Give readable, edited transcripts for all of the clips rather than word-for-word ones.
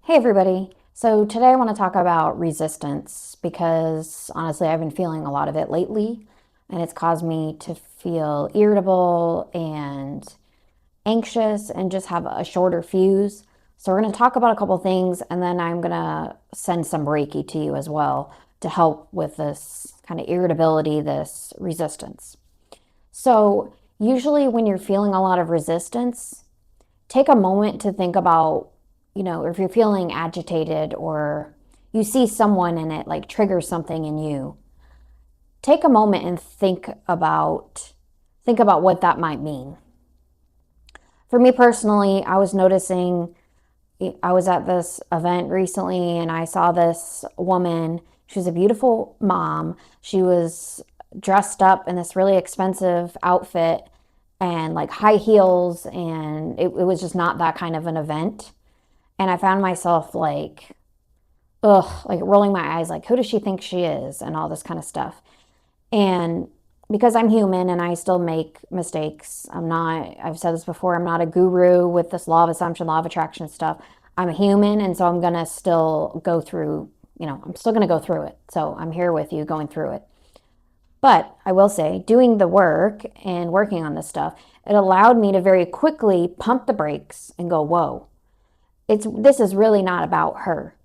Hey everybody. So today I want to talk about resistance because honestly I've been feeling a lot of it lately and it's caused me to feel irritable and anxious and just have a shorter fuse. So we're going to talk about a couple things and then I'm going to send some Reiki to you as well to help with this kind of irritability, this resistance. So usually when you're feeling a lot of resistance, take a moment to think about, if you're feeling agitated or you see someone and it like triggers something in you, take a moment and think about what that might mean. For me personally, I was noticing I was at this event recently and I saw this woman. She was a beautiful mom. She was dressed up in this really expensive outfit and like high heels, and it was just not that kind of an event. And I found myself like rolling my eyes, like, who does she think she is? And all this kind of stuff. And because I'm human and I still make mistakes, I've said this before, I'm not a guru with this law of assumption, law of attraction stuff. I'm a human. And so I'm going to still go through, I'm still going to go through it. So I'm here with you going through it. But I will say, doing the work and working on this stuff, it allowed me to very quickly pump the brakes and go, whoa, this is really not about her.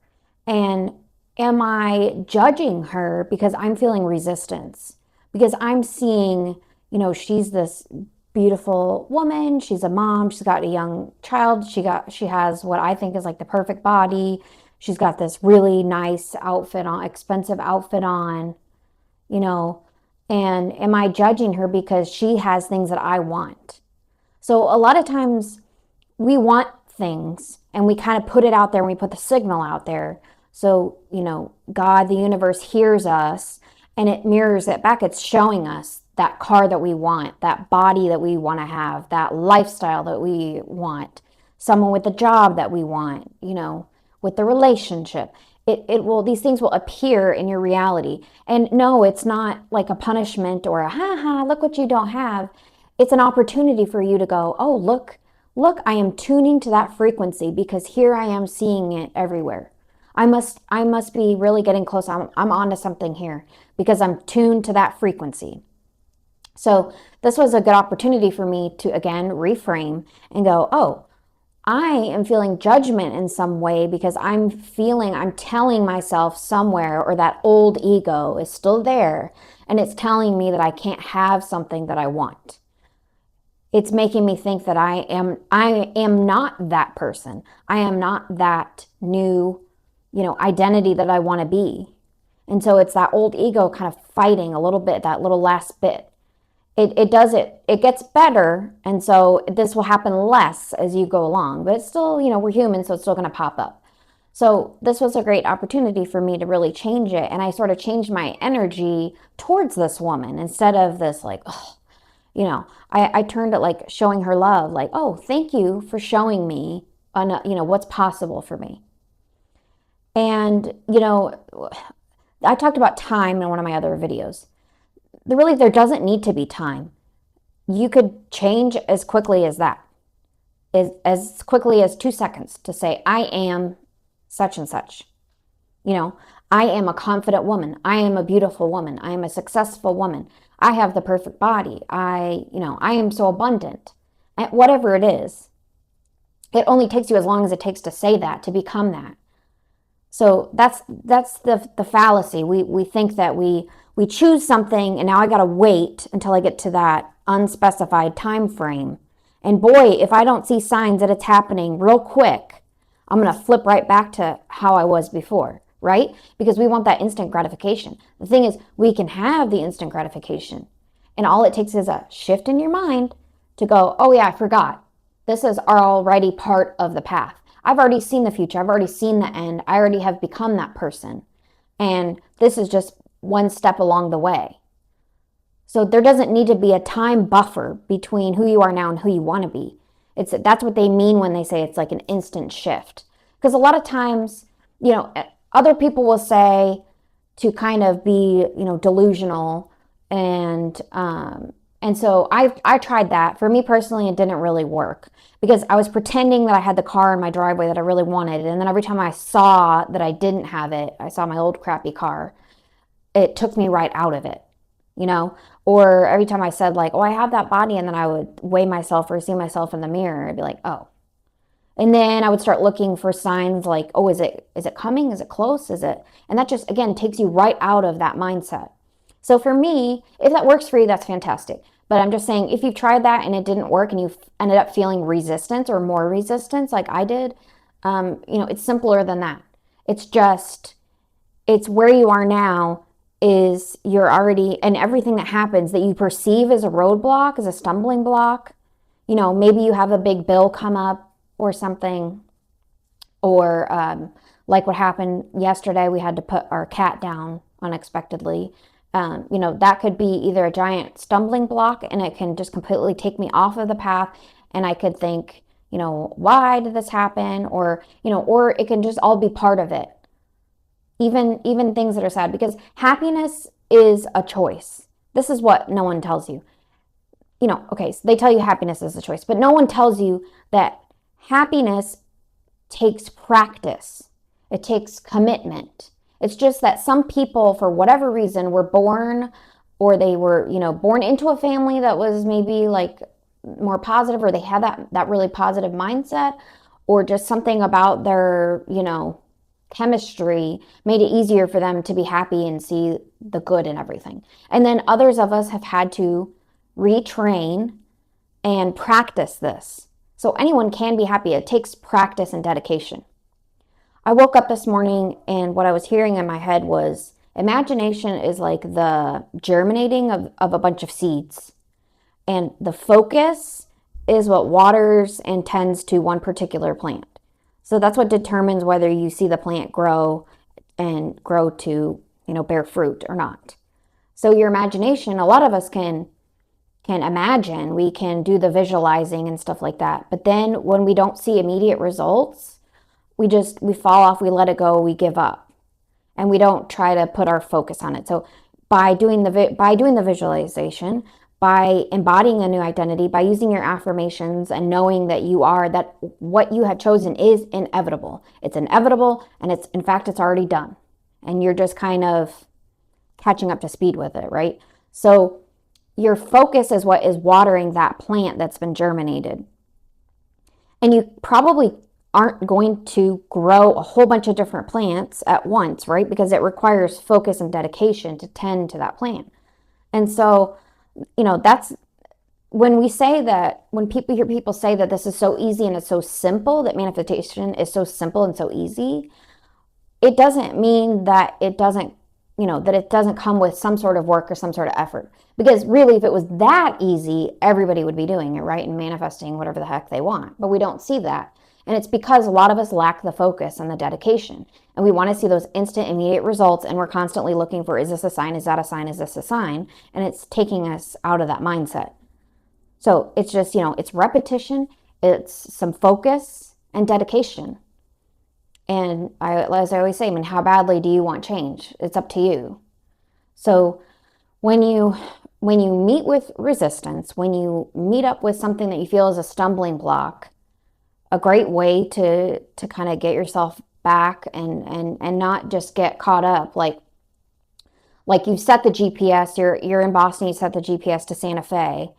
And am I judging her because I'm feeling resistance? Because I'm seeing, she's this beautiful woman, she's a mom, she's got a young child, she has what I think is like the perfect body. She's got this really nice outfit on, expensive outfit on, you know, and am I judging her because she has things that I want? So a lot of times we want things and we kind of put it out there and we put the signal out there. So, God, the universe hears us and it mirrors it back. It's showing us that car that we want, that body that we want to have, that lifestyle that we want, someone with the job that we want, with the relationship. These things will appear in your reality. And no, it's not like a punishment or a look what you don't have. It's an opportunity for you to go, oh, look, I am tuning to that frequency because here I am seeing it everywhere. I must be really getting close. I'm onto something here because I'm tuned to that frequency. So this was a good opportunity for me to again reframe and go, oh, I am feeling judgment in some way because I'm telling myself somewhere, or that old ego is still there and it's telling me that I can't have something that I want. It's making me think that I am not that person. I am not that new, identity that I want to be. And so it's that old ego kind of fighting a little bit, that little last bit. It gets better. And so this will happen less as you go along, but it's still, we're human, so it's still going to pop up. So this was a great opportunity for me to really change it. And I sort of changed my energy towards this woman instead of this like, oh, I turned it like showing her love, like, oh, thank you for showing me, what's possible for me. And, I talked about time in one of my other videos. There doesn't need to be time. You could change as quickly as that, as quickly as 2 seconds to say, I am such and such. I am a confident woman. I am a beautiful woman. I am a successful woman. I have the perfect body. I am so abundant. And whatever it is, it only takes you as long as it takes to say that, to become that. So that's the fallacy. We think that we choose something and now I got to wait until I get to that unspecified time frame. And boy, if I don't see signs that it's happening real quick, I'm going to flip right back to how I was before, right? Because we want that instant gratification. The thing is, we can have the instant gratification. And all it takes is a shift in your mind to go, oh yeah, I forgot. This is already part of the path. I've already seen the future. I've already seen the end. I already have become that person. And this is just one step along the way. So there doesn't need to be a time buffer between who you are now and who you want to be. That's what they mean when they say it's like an instant shift. Because a lot of times, other people will say to kind of be, delusional and And so I tried that. For me personally, it didn't really work because I was pretending that I had the car in my driveway that I really wanted. And then every time I saw that I didn't have it, I saw my old crappy car, it took me right out of it, you know? Or every time I said like, oh, I have that body, and then I would weigh myself or see myself in the mirror, I'd be like, oh. And then I would start looking for signs like, oh, is it coming? Is it close? Is it? And that just, again, takes you right out of that mindset. So for me, if that works for you, that's fantastic. But I'm just saying, if you've tried that and it didn't work and you ended up feeling resistance or more resistance like I did, it's simpler than that. It's just, it's where you are now is you're already, and everything that happens that you perceive as a roadblock, as a stumbling block, maybe you have a big bill come up or something, or like what happened yesterday, we had to put our cat down unexpectedly. That could be either a giant stumbling block and it can just completely take me off of the path. And I could think, why did this happen? Or it can just all be part of it. Even things that are sad, because happiness is a choice. This is what no one tells you. Okay, so they tell you happiness is a choice, but no one tells you that happiness takes practice. It takes commitment. It's just that some people, for whatever reason, were born, or they were, born into a family that was maybe like more positive, or they had that really positive mindset, or just something about their, chemistry made it easier for them to be happy and see the good in everything. And then others of us have had to retrain and practice this. So anyone can be happy. It takes practice and dedication. I woke up this morning and what I was hearing in my head was imagination is like the germinating of a bunch of seeds. And the focus is what waters and tends to one particular plant. So that's what determines whether you see the plant grow and grow to, bear fruit or not. So your imagination, a lot of us can imagine, we can do the visualizing and stuff like that. But then when we don't see immediate results, we fall off, we let it go, we give up. And we don't try to put our focus on it. So by doing the visualization, by embodying a new identity, by using your affirmations and knowing that what you had chosen is inevitable. It's inevitable, and in fact, it's already done. And you're just kind of catching up to speed with it, right? So your focus is what is watering that plant that's been germinated. And you probably aren't going to grow a whole bunch of different plants at once, right? Because it requires focus and dedication to tend to that plant. And so, that's when we say that, when people hear people say that this is so easy and it's so simple, that manifestation is so simple and so easy, it doesn't mean that it doesn't come with some sort of work or some sort of effort. Because really, if it was that easy, everybody would be doing it, right? And manifesting whatever the heck they want. But we don't see that. And it's because a lot of us lack the focus and the dedication. And we want to see those instant, immediate results. And we're constantly looking for, is this a sign? Is that a sign? Is this a sign? And it's taking us out of that mindset. So it's just, it's repetition. It's some focus and dedication. And as I always say, how badly do you want change? It's up to you. So when you meet with resistance, when you meet up with something that you feel is a stumbling block, a great way to kind of get yourself back and not just get caught up. Like you set the GPS, you're in Boston, you set the GPS to Santa Fe,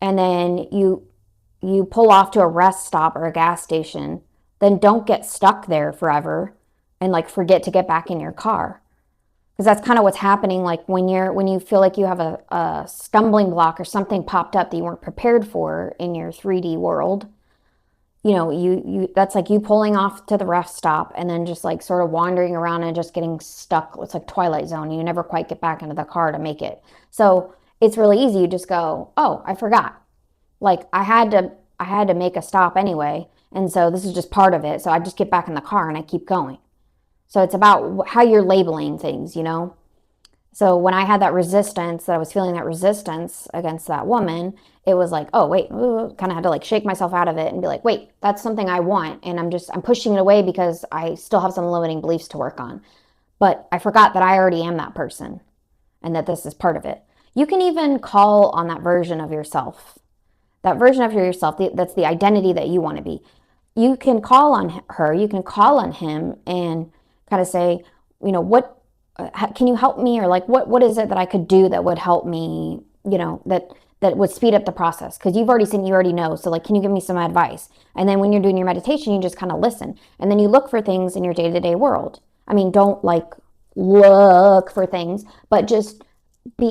and then you pull off to a rest stop or a gas station. Then don't get stuck there forever and forget to get back in your car. Because that's kind of what's happening. Like when you feel like you have a stumbling block or something popped up that you weren't prepared for in your 3D world, that's like you pulling off to the rest stop and then just sort of wandering around and just getting stuck. It's like Twilight Zone. You never quite get back into the car to make it. So it's really easy. You just go, oh, I forgot. I had to make a stop anyway. And so this is just part of it. So I just get back in the car and I keep going. So it's about how you're labeling things, So when I had that resistance, that I was feeling that resistance against that woman, it was like, oh, wait, kind of had to shake myself out of it and be like, wait, that's something I want. And I'm pushing it away because I still have some limiting beliefs to work on. But I forgot that I already am that person and that this is part of it. You can even call on that version of yourself. That version of yourself, that's the identity that you want to be. You can call on her, you can call on him and kind of say, what can you help me? Or like, what is it that I could do that would help me, that would speed up the process? Because you've already seen, you already know. So like, can you give me some advice? And then when you're doing your meditation, you just kind of listen. And then you look for things in your day-to-day world. I mean, don't like look for things, but just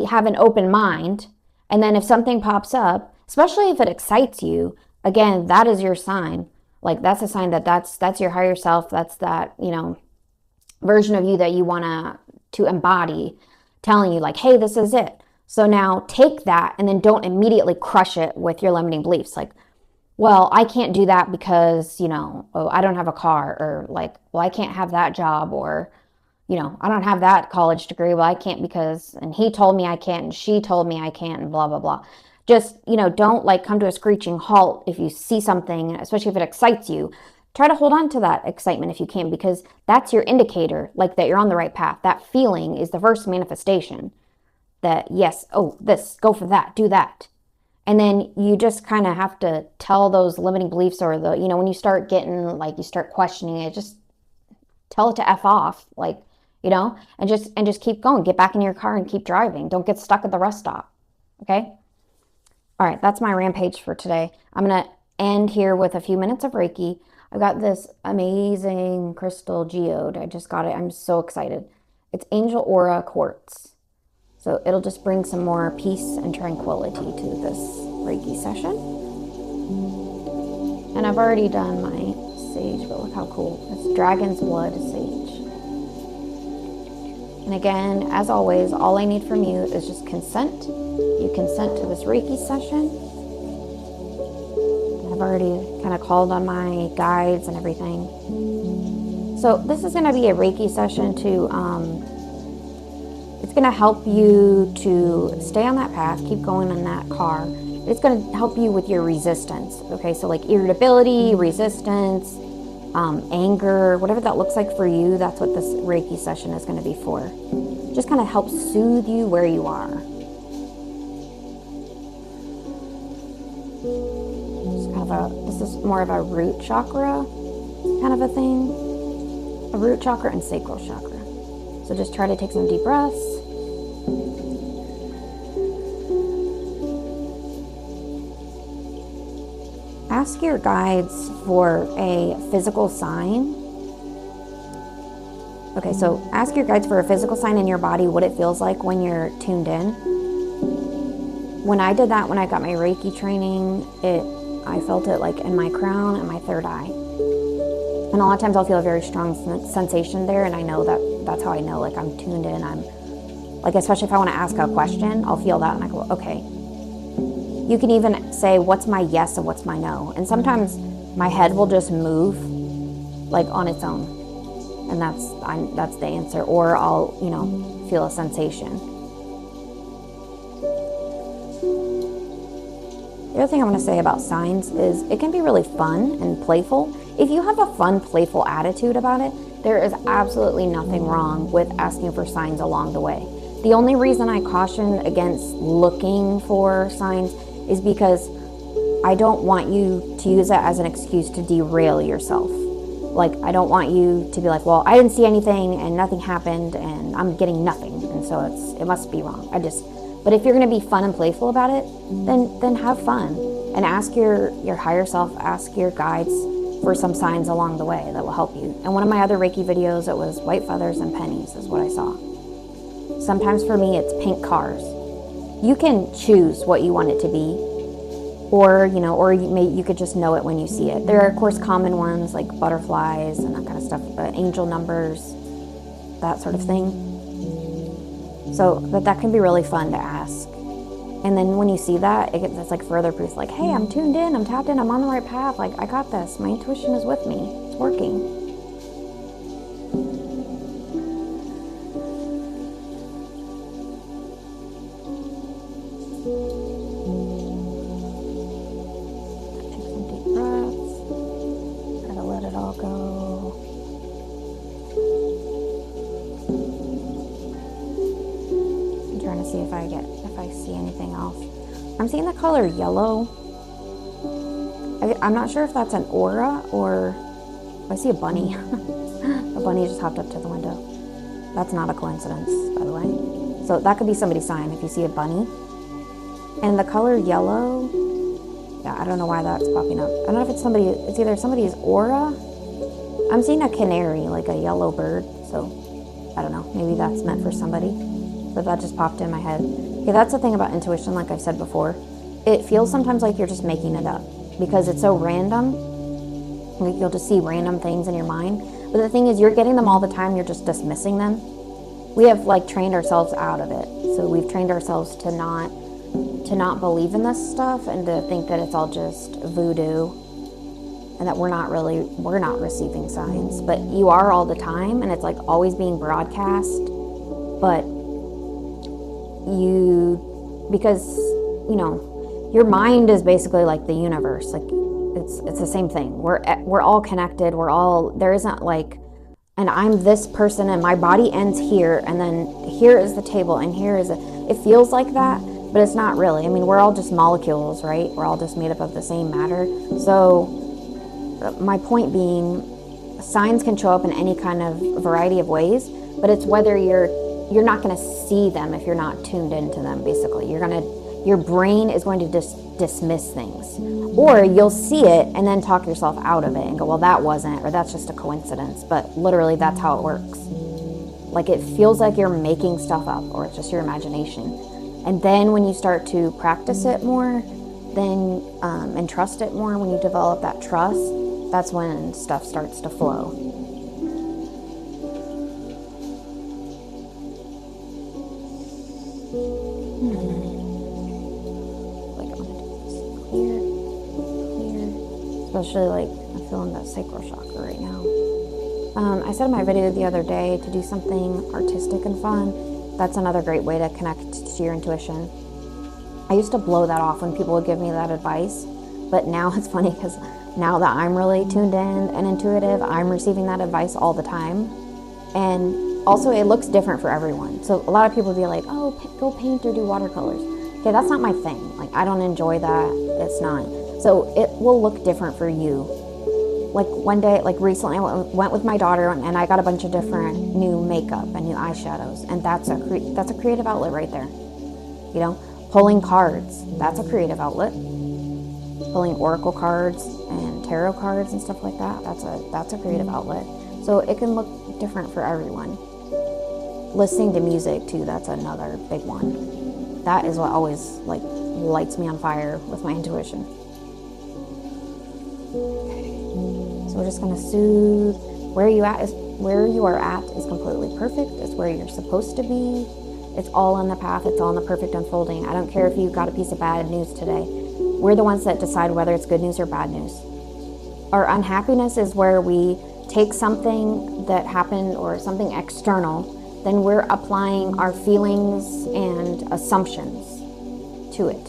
have an open mind. And then if something pops up, especially if it excites you, again, that is your sign. Like that's a sign that's your higher self. That's that, version of you that you want to embody, telling you like, hey, this is it. So now take that and then don't immediately crush it with your limiting beliefs. Like, well, I can't do that because, oh, I don't have a car, or like, well, I can't have that job, or, I don't have that college degree. Well, I can't because, and he told me I can't, and she told me I can't, and blah, blah, blah. Just, don't like come to a screeching halt if you see something, especially if it excites you. Try to hold on to that excitement if you can, because that's your indicator, like that you're on the right path. That feeling is the first manifestation that, yes, oh, this, go for that, do that. And then you just kind of have to tell those limiting beliefs, or when you start getting, like, you start questioning it, just tell it to F off, like, and just keep going. Get back in your car and keep driving. Don't get stuck at the rest stop. Okay? All right, that's my rampage for today. I'm going to end here with a few minutes of Reiki. I've got this amazing crystal geode. I just got it. I'm so excited. It's Angel Aura Quartz. So it'll just bring some more peace and tranquility to this Reiki session. And I've already done my sage, but look how cool. It's Dragon's Blood Sage. And again, as always, all I need from you is just consent. You consent to this Reiki session. I've already kind of called on my guides and everything. So this is going to be a Reiki session it's going to help you to stay on that path, keep going in that car. It's going to help you with your resistance. Okay, so like irritability, resistance, anger, whatever that looks like for you, that's what this Reiki session is going to be for. Just kind of help soothe you where you are. This is more of a root chakra kind of a thing. A root chakra and sacral chakra. So just try to take some deep breaths. Ask your guides for a physical sign. Okay, so ask your guides for a physical sign in your body, what it feels like when you're tuned in. When I did that, when I got my Reiki training, I felt it like in my crown and my third eye. And a lot of times I'll feel a very strong sensation there, and I know that's how I know, like, I'm tuned in. I'm like, especially if I want to ask a question, I'll feel that and I go, okay. You can even say, what's my yes and what's my no? And sometimes my head will just move like on its own, and that's the answer. Or I'll, feel a sensation. The other thing I want to say about signs is it can be really fun and playful. If you have a fun, playful attitude about it, there is absolutely nothing wrong with asking for signs along the way. The only reason I caution against looking for signs is because I don't want you to use that as an excuse to derail yourself. Like, I don't want you to be like, well, I didn't see anything and nothing happened and I'm getting nothing, and so it must be wrong. But if you're going to be fun and playful about it, then have fun and ask your higher self, ask your guides for some signs along the way that will help you. And one of my other Reiki videos, it was white feathers and pennies is what I saw. Sometimes for me, it's pink cars. You can choose what you want it to be, or you could just know it when you see it. There are, of course, common ones like butterflies and that kind of stuff, angel numbers, that sort of thing. So that can be really fun to ask. And then when you see that, it's like further proof, like, hey, I'm tuned in, I'm tapped in, I'm on the right path, like, I got this, my intuition is with me, it's working. Take some deep breaths, try to let it all go. I'm trying to see if I see anything else. I'm seeing the color yellow. I'm not sure if that's an aura or I see a bunny. A bunny just hopped up to the window. That's not a coincidence, by the way. So that could be somebody's sign if you see a bunny. And the color yellow, yeah, I don't know why that's popping up. I don't know if it's somebody, it's either somebody's aura. I'm seeing a canary, like a yellow bird. So I don't know, maybe that's meant for somebody. But that just popped in my head. Okay, that's the thing about intuition, like I've said before. It feels sometimes like you're just making it up because it's so random. Like you'll just see random things in your mind. But the thing is, you're getting them all the time, you're just dismissing them. We have like trained ourselves out of it. So we've trained ourselves to not believe in this stuff and to think that it's all just voodoo and that we're not receiving signs. But you are all the time, and it's like always being broadcast. But because your mind is basically like the universe. Like it's the same thing. We're all connected. There isn't like, and I'm this person and my body ends here and then here is the table and it feels like that, but it's not really. I mean, we're all just molecules, right? We're all just made up of the same matter. So my point being, signs can show up in any kind of variety of ways, but it's whether you're not going to see them if you're not tuned into them. Basically, your brain is going to dismiss things, or you'll see it and then talk yourself out of it and go, well, that wasn't, or that's just a coincidence. But literally, that's how it works. Like it feels like you're making stuff up, or it's just your imagination. And then when you start to practice it more, and trust it more, when you develop that trust, that's when stuff starts to flow. Especially like I'm feeling that sacral chakra right now. I said in my video the other day to do something artistic and fun. That's another great way to connect to your intuition. I used to blow that off when people would give me that advice, but now it's funny because now that I'm really tuned in and intuitive, I'm receiving that advice all the time. And also it looks different for everyone. So a lot of people be like, oh, go paint or do watercolors. Okay, that's not my thing. Like I don't enjoy that. It's not. So it will look different for you. Like one day, like recently, I went with my daughter and I got a bunch of different new makeup and new eyeshadows, and that's a creative outlet right there. Pulling cards, that's a creative outlet. Pulling oracle cards and tarot cards and stuff like that, that's a creative outlet. So it can look different for everyone. Listening to music too, that's another big one. That is what always like lights me on fire with my intuition. So we're just going to soothe. Where you are at is completely perfect. It's where you're supposed to be. It's all on the path. It's all in the perfect unfolding. I don't care if you got a piece of bad news today. We're the ones that decide whether it's good news or bad news. Our unhappiness is where we take something that happened or something external, then we're applying our feelings and assumptions to it.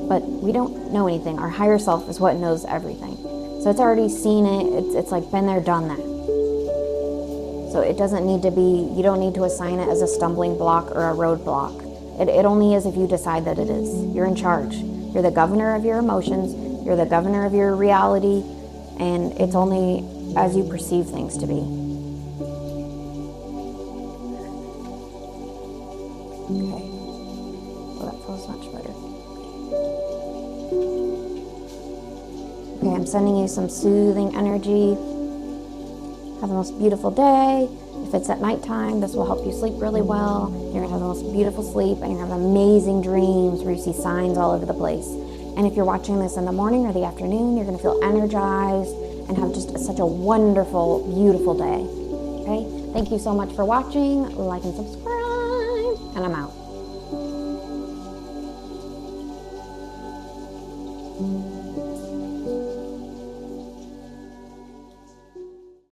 But we don't know anything. Our higher self is what knows everything. So it's already seen it. It's like been there, done that. So it doesn't need to be, you don't need to assign it as a stumbling block or a roadblock. It only is if you decide that it is. You're in charge. You're the governor of your emotions. You're the governor of your reality. And it's only as you perceive things to be. Okay. Well, that feels much better. Okay, I'm sending you some soothing energy. Have the most beautiful day. If it's at nighttime, this will help you sleep really well. You're gonna have the most beautiful sleep and you're gonna have amazing dreams where you see signs all over the place. And if you're watching this in the morning or the afternoon, you're gonna feel energized and have just such a wonderful, beautiful day. Okay, thank you so much for watching. Like and subscribe, and I'm out.